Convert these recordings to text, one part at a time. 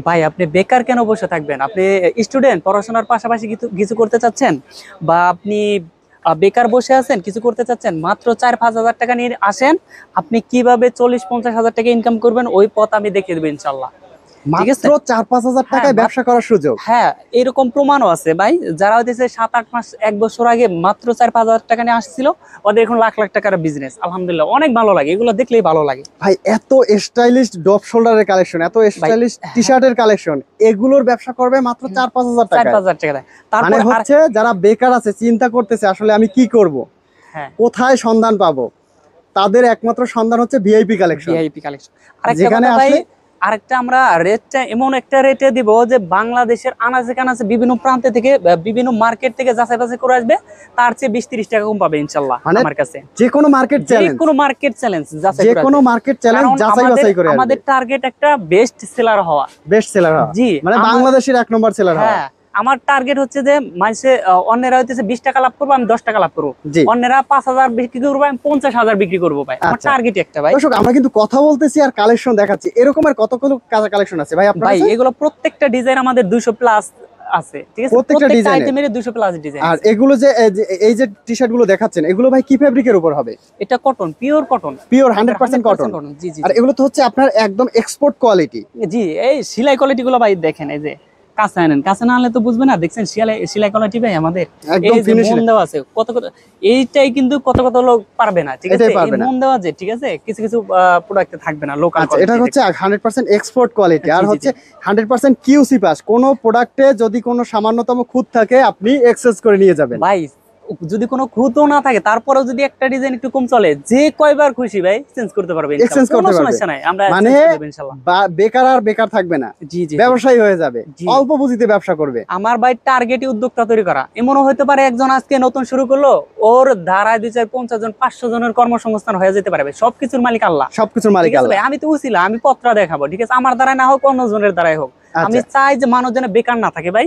ভাই আপনি বেকার কেন বসে থাকবেন? আপনি স্টুডেন্ট, পড়াশোনার পাশাপাশি কিছু কিছু করতে চাচ্ছেন, বা আপনি বেকার বসে আছেন, কিছু করতে চাচ্ছেন, মাত্র 4-5 হাজার টাকা নিয়ে আসেন। আপনি কিভাবে 40-50 হাজার টাকা ইনকাম করবেন ওই পথ আমি দেখিয়ে দেবো ইনশাল্লাহ। ঠিক আছে। মাত্র 4-5 হাজার হ্যাঁ, টাকায় ব্যবসা করার সুযোগ। হ্যাঁ, এরকম প্রমাণও আছে ভাই। যারা হইতেছে 7-8 মাস, 1 বছর আগে মাত্র 4-5 হাজার টাকা নিয়ে আসছিল, ওদের এখন লাখ লাখ টাকার বিজনেস। আলহামদুলিল্লাহ, অনেক ভালো লাগে, এগুলো দেখলেই ভালো লাগে ভাই এত স্টাইলিশ ডপ শোল্ডারের কালেকশন, এত ভাই। স্টাইলিশ টি শার্টের কালেকশন, এগুলোর ব্যবসা করবে মাত্র 4-5 হাজার টাকা। 4-5 হাজার টাকা দেয়। মানে তারপর আর হচ্ছে যারা বেকার আছে, চিন্তা করতেছে আসলে আমি কি করব, হ্যাঁ, কোথায় সন্ধান পাবো, তাদের একমাত্র সন্ধান হচ্ছে ভিআইপি কালেকশন। VIP collection. আরেকটা যেখানে কথা ভাই, আসলে আরেকটা আমরা রেটটা এমন একটা রেটে দিব যে বাংলাদেশের আনাচে কানাচে বিভিন্ন প্রান্ত থেকে, বিভিন্ন মার্কেট থেকে যাচাই বাছাই করে আসবে, তার চেয়ে 20-30 টাকা কম পাবে ইনশাল্লাহ মানে আমার কাছে। যে কোনো মার্কেট যে চ্যালেঞ্জ, কোনো মার্কেট চ্যালেঞ্জ যাচাই যে করে কোনো আসবে। মার্কেট চ্যালেঞ্জ কারণ যাচাই বাছাই করে আমাদের টার্গেট একটা বেস্ট সেলার হওয়া। বেস্ট সেলার হওয়া, জি, মানে বাংলাদেশের 1 নম্বর সেলার হওয়া। হ্যাঁ, আমার টার্গেট হচ্ছে যে মানুষে, অন্যেরা হইতেছে 20 টাকা লাভ করবো, আমি 10 টাকা লাভ করবো। জি অন্যেরা 5,000 বিক্রি করবো, আমি 50,000 বিক্রি করবো ভাই। আমার আচ্ছা। টার্গেট একটা ভাই। দর্শক আমরা কিন্তু কথা বলতেছি আর কালেকশন দেখাচ্ছি, এরকমের কতগুলো কালেকশন আছে ভাই আপনার ভাই কাছে? এগুলো প্রত্যেকটা ডিজাইন আমাদের 200 প্লাস আছে, ঠিক আছে। প্রত্যেকটা ডিজাইনে আইটেমের 200 প্লাস ডিজাইন। আর এগুলো যে এই যে টি শার্ট গুলো দেখাচ্ছেন, এগুলো ভাই কি ফেব্রিকের উপর হবে? এটা cotton, pure cotton. Pure 100% cotton. জি জি আর এগুলো তো হচ্ছে আপনার একদম এক্সপোর্ট কোয়ালিটি। জি। এই সেলাই কোয়ালিটি গুলো ভাই দেখেন, এই যে কাছে আনেন, কাছে না আনলে তো বুঝবে না। দেখছেন সেলাই সেলাই কোয়ালিটি ভাই আমাদের, একদম এই যে ফিনিশিং। মন দেওয়া আছে কত কত। এইটাই কিন্তু কত কত লোক পারবে না, ঠিক আছে। এটাই এই পারবে না। মন দেওয়া যে, ঠিক আছে, কিছু কিছু প্রোডাক্টে থাকবে না লোকাল আচ্ছা, এটা কোয়ালিটি। হচ্ছে 100% এক্সপোর্ট কোয়ালিটি, আর জি, জি, হচ্ছে 100% কিউসি পাস। কোনো প্রোডাক্টে যদি কোনো সামান্যতম খুঁত থাকে আপনি এক্সচেঞ্জ করে নিয়ে যাবেন। ভাই যদি কোনো খুঁতও না থাকে, তারপরেও যদি একটা ডিজাইন একটু কম চলে, যে কয়বার খুশি ভাই চেঞ্জ করতে পারবে ইনশাআল্লাহ, এক্সচেঞ্জ কোনো করতে পারবে, সমস্যা নাই, আমরা মানে চেঞ্জ করে দেব ইনশাআল্লাহ। বেকার আর বেকার থাকবে না, জি জি জি। ব্যবসায়ী হয়ে যাবে, জি। অল্প পুঁজিতে ব্যবসা করবে। আমার ভাই টার্গেটই উদ্যোক্তা তৈরি করা। এমনও হতে পারে একজন আজকে নতুন শুরু করলো, ওর ধারায় 2-4-50 জন 500 জনের কর্মসংস্থান হয়ে যেতে পারবে। সবকিছুর মালিক আল্লাহ, সবকিছুর ঠিক মালিক আছে আল্লাহ। ভাই। আমি তো উছিলা, আমি পত্রা দেখাবো, ঠিক আছে। আমার দ্বারাই না হোক, অন্য জনের দ্বারাই হোক, আমি আচ্ছা চাই যে মানুষ যেন বেকার না থাকে ভাই।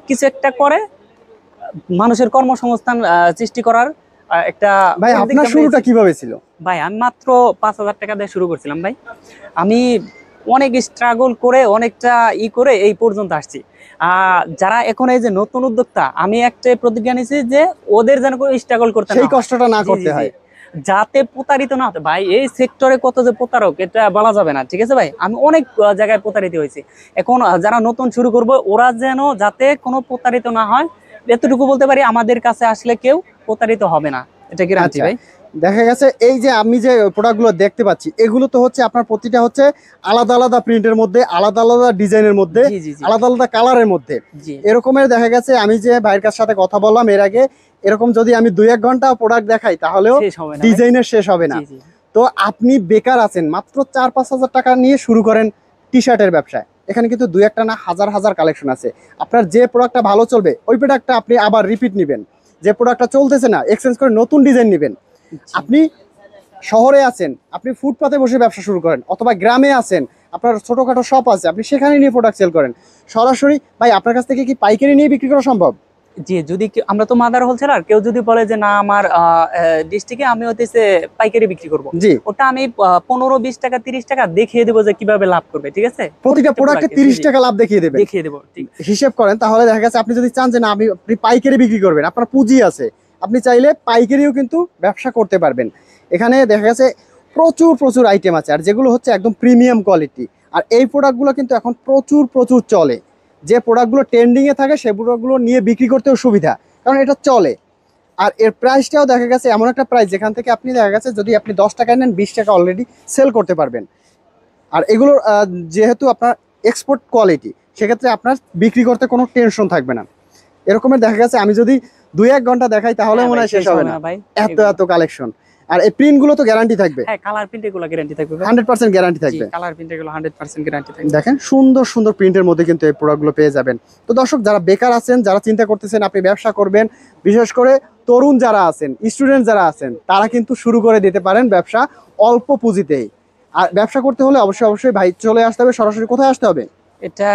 কিছু একটা করে মানুষের কর্মসংস্থান সৃষ্টি করার একটা ভাই উদ্যোগ আপনার আমরা শুরুটা কিভাবে ছিল? ভাই আমি মাত্র 5,000 টাকা দিয়ে শুরু করছিলাম ভাই। আমি অনেক স্ট্রাগল করে, অনেকটা করে এই পর্যন্ত আসছি। যারা এখন এই যে নতুন উদ্যোক্তা, আমি একটা প্রতিজ্ঞা নিয়েছি যে ওদের যেন কোনো স্ট্রাগল করতে না সেই হয়। কষ্টটা না জি, করতে জি, জি। হয়। যাতে প্রতারিত না হতে। ভাই এই সেক্টরে কত যে প্রতারক, এটা বলা যাবে না, ঠিক আছে ভাই। আমি অনেক জায়গায় প্রতারিত হয়েছি। এখন যারা নতুন শুরু করবো, ওরা যেন যাতে কোনো প্রতারিত না হয়, এতটুকু বলতে পারি। আমাদের কাছে আসলে কেউ প্রতারিত হবে না, এটা গ্যারান্টি আচ্ছা, ভাই। দেখা গেছে এই যে আমি যে প্রোডাক্টগুলো দেখতে পাচ্ছি, এগুলো তো হচ্ছে আপনার প্রতিটা হচ্ছে আলাদা আলাদা প্রিন্টের মধ্যে, আলাদা আলাদা ডিজাইনের মধ্যে, জি জি জি আলাদা আলাদা কালারের মধ্যে। জি। এরকমের দেখা গেছে আমি যে ভাইয়ের কাছ সাথে কথা বললাম এর আগে, এরকম যদি আমি 2-1 ঘন্টা প্রোডাক্ট দেখাই তাহলেও শেষ হবে না ভাই। ডিজাইনের শেষ হবে না। জি জি। তো আপনি বেকার আছেন, মাত্র 4-5 হাজার টাকা নিয়ে শুরু করেন টি শার্টের ব্যবসায়। এখানে কিন্তু 2-1টা না, হাজার হাজার কালেকশন আছে। আপনার যে প্রোডাক্টটা ভালো চলবে ওই প্রোডাক্টটা আপনি আবার রিপিট নেবেন, যে প্রোডাক্টটা চলতেছে না এক্সচেঞ্জ করে নতুন ডিজাইন নেবেন। আপনি শহরে আছেন, আপনি ফুটপাতে বসে ব্যবসা শুরু করেন, অথবা গ্রামে আছেন, আপনার ছোটখাটো শপ আছে, আপনি সেখানে নিয়ে প্রোডাক্ট সেল করেন। সরাসরি ভাই আপনার কাছ থেকে কি পাইকারি নিয়ে বিক্রি করা সম্ভব? জি, যদি আমরা তো মাদার হোলসেলার, কেউ যদি বলে যে না আমার ডিস্ট্রিক্টে আমি হতেছে পাইকারি বিক্রি করব, জি, ওটা আমি 15-20 টাকা 30 টাকা দেখিয়ে দেবো যে কিভাবে লাভ করবে, ঠিক আছে। প্রতিটা প্রোডাক্টে 30 টাকা লাভ দেখিয়ে দেবেন, দেখিয়ে দেবো, ঠিক। হিসেব করেন। তাহলে দেখা গেছে আপনি যদি চান যে না আপনি পাইকারি বিক্রি করবেন, আপনার পুঁজি আছে, আপনি চাইলে পাইকারিও কিন্তু ব্যবসা করতে পারবেন। এখানে দেখা গেছে প্রচুর প্রচুর আইটেম আছে, আর যেগুলো হচ্ছে একদম প্রিমিয়াম কোয়ালিটি। আর এই প্রোডাক্টগুলো কিন্তু এখন প্রচুর প্রচুর চলে। যে প্রোডাক্টগুলো ট্রেন্ডিংয়ে থাকে সেই প্রোডাক্টগুলো নিয়ে বিক্রি করতেও সুবিধা, কারণ এটা চলে। আর এর প্রাইসটাও দেখা গেছে এমন একটা প্রাইস যেখান থেকে আপনি দেখা গেছে যদি আপনি 10 টাকায় নেন 20 টাকা অলরেডি সেল করতে পারবেন। আর এগুলোর যেহেতু আপনার এক্সপোর্ট কোয়ালিটি, সেক্ষেত্রে আপনার বিক্রি করতে কোনো টেনশন থাকবে না। এরকমের দেখা গেছে আমি যদি 2-1 ঘন্টা দেখাই তাহলে হ্যাঁ মনে ভাই, হয় শেষ হবে না, ভাই। এত এত কালেকশন। আর এই প্রিন্টগুলো তো গ্যারান্টি থাকবে, হ্যাঁ, কালার প্রিন্ট এগুলো গ্যারান্টি থাকবে ভাই। 100% গ্যারান্টি থাকবে। কালার প্রিন্ট এগুলো 100% গ্যারান্টি থাকবে। দেখেন সুন্দর সুন্দর প্রিন্টের মধ্যে কিন্তু এই প্রোডাক্টগুলো পেয়ে যাবেন। তো দর্শক যারা বেকার আছেন, যারা চিন্তা করতেছেন আপনি ব্যবসা করবেন, বিশেষ করে তরুণ যারা আছেন, স্টুডেন্ট যারা আছেন, তারা কিন্তু শুরু করে দিতে পারেন ব্যবসা অল্প পুঁজিতেই। আর ব্যবসা করতে হলে অবশ্যই অবশ্যই ভাই চলে আসতে হবে। সরাসরি কোথায় আসতে হবে? এটা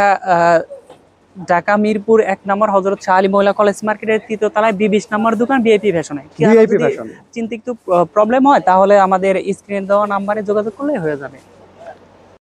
ঢাকা মিরপুর 1 নম্বর হযরত শাহ আলী মহিলা কলেজ মার্কেটের 3য় তলায় 20 নম্বর দোকান, ভিআইপি ফ্যাশনে। VIP fashion. চিন্তা একটু প্রবলেম হয় তাহলে আমাদের স্ক্রিনে দেওয়া নাম্বারে যোগাযোগ করলে হয়ে যাবে।